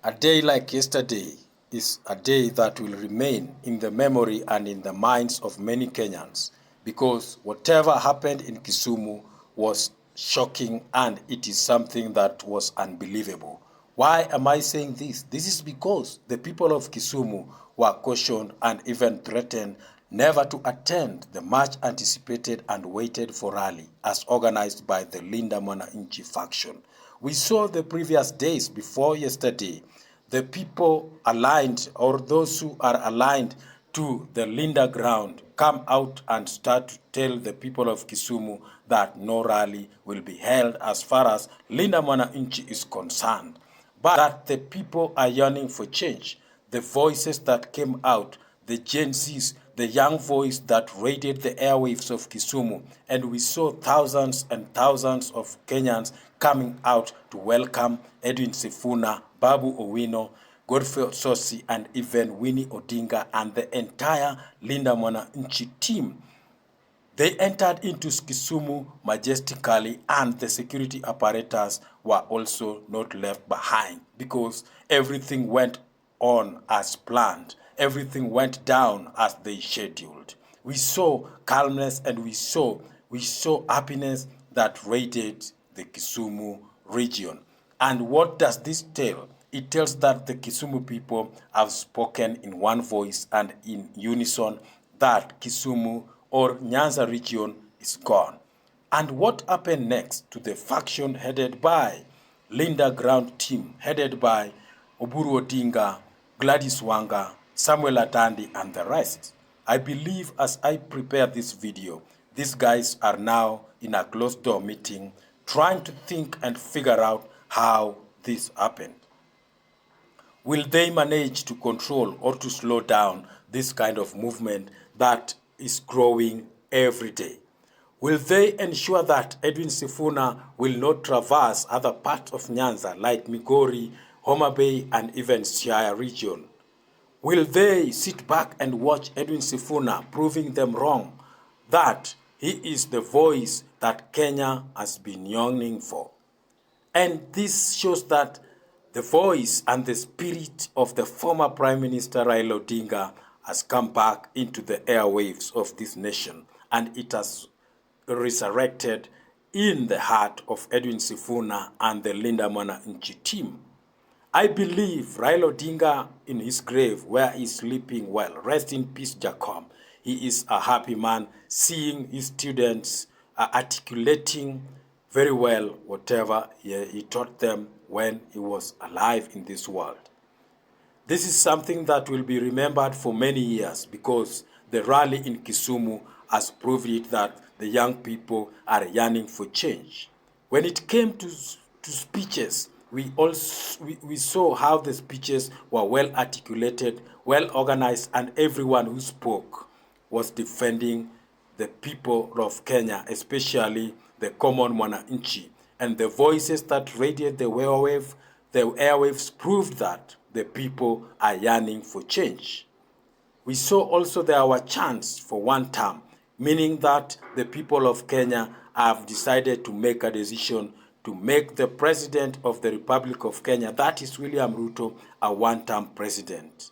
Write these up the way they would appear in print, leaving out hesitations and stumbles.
A day like yesterday is a day that will remain in the memory and in the minds of many Kenyans because whatever happened in Kisumu was shocking and it is something that was unbelievable. Why am I saying this? This is because the people of Kisumu were cautioned and even threatened never to attend the much anticipated and waited for rally as organized by the Linda Mwananchi faction. We saw the previous days before yesterday, the people aligned or those who are aligned to the Linda ground come out and start to tell the people of Kisumu that no rally will be held as far as Linda Mwananchi is concerned. But that the people are yearning for change. The voices that came out, the Gen Zs, the young voice that raided the airwaves of Kisumu, and we saw thousands and thousands of Kenyans coming out to welcome Edwin Sifuna, Babu Owino, Godfrey Sosi, and even Winnie Odinga and the entire Linda Mwananchi team. They entered into Kisumu majestically, and the security apparatus were also not left behind because everything went on as planned. Everything went down as they scheduled. We saw calmness and we saw happiness that raided the Kisumu region. And what does this tell? It tells that the Kisumu people have spoken in one voice and in unison that Kisumu or Nyanza region is gone. And what happened next to the faction headed by Linda Ground team, headed by Oburu Odinga, Gladys Wanga, Samuel Atandi, and the rest? I believe as I prepare this video, these guys are now in a closed door meeting trying to think and figure out how this happened. Will they manage to control or to slow down this kind of movement that is growing every day? Will they ensure that Edwin Sifuna will not traverse other parts of Nyanza like Migori, Homa Bay, and even Siaya region? Will they sit back and watch Edwin Sifuna proving them wrong, that he is the voice that Kenya has been yearning for? And this shows that the voice and the spirit of the former Prime Minister Raila Odinga has come back into the airwaves of this nation, and it has resurrected in the heart of Edwin Sifuna and the Linda Mwananchi team. I believe Raila Odinga in his grave where he's sleeping well. Rest in peace, Jacob. He is a happy man seeing his students articulating very well whatever he taught them when he was alive in this world. This is something that will be remembered for many years because the rally in Kisumu has proved it that the young people are yearning for change. When it came to speeches, we saw how the speeches were well articulated, well organized, and everyone who spoke was defending the people of Kenya, especially the common Mwananchi. And the voices that radiated the airwaves proved that the people are yearning for change. We saw also there were chants for one term, meaning that the people of Kenya have decided to make a decision to make the president of the Republic of Kenya, that is William Ruto, a one-term president.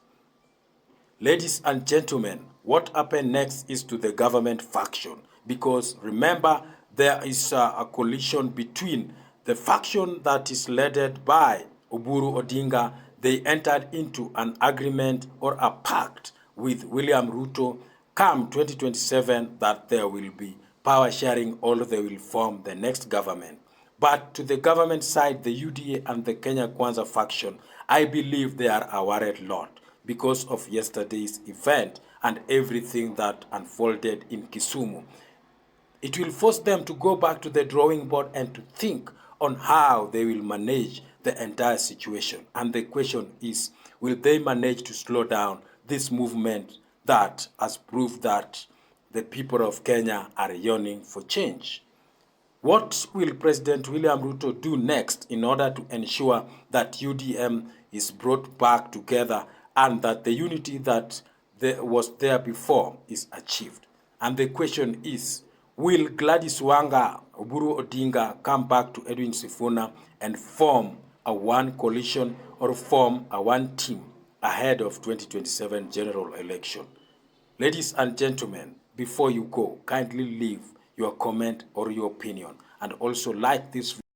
Ladies and gentlemen, what happened next is to the government faction, because remember, there is a collision between the faction that is led by Oburu Odinga. They entered into an agreement or a pact with William Ruto come 2027 that there will be power sharing, or they will form the next government. But to the government side, the UDA and the Kenya Kwanza faction, I believe they are a worried lot because of yesterday's event and everything that unfolded in Kisumu. It will force them to go back to the drawing board and to think on how they will manage the entire situation. And the question is, will they manage to slow down this movement that has proved that the people of Kenya are yearning for change? What will President William Ruto do next in order to ensure that UDM is brought back together and that the unity that was there before is achieved? And the question is, will Gladys Wanga, Oburu Odinga come back to Edwin Sifuna and form a one coalition or form a one team ahead of 2027 general election. Ladies and gentlemen, before you go, kindly leave your comment or your opinion and also like this video.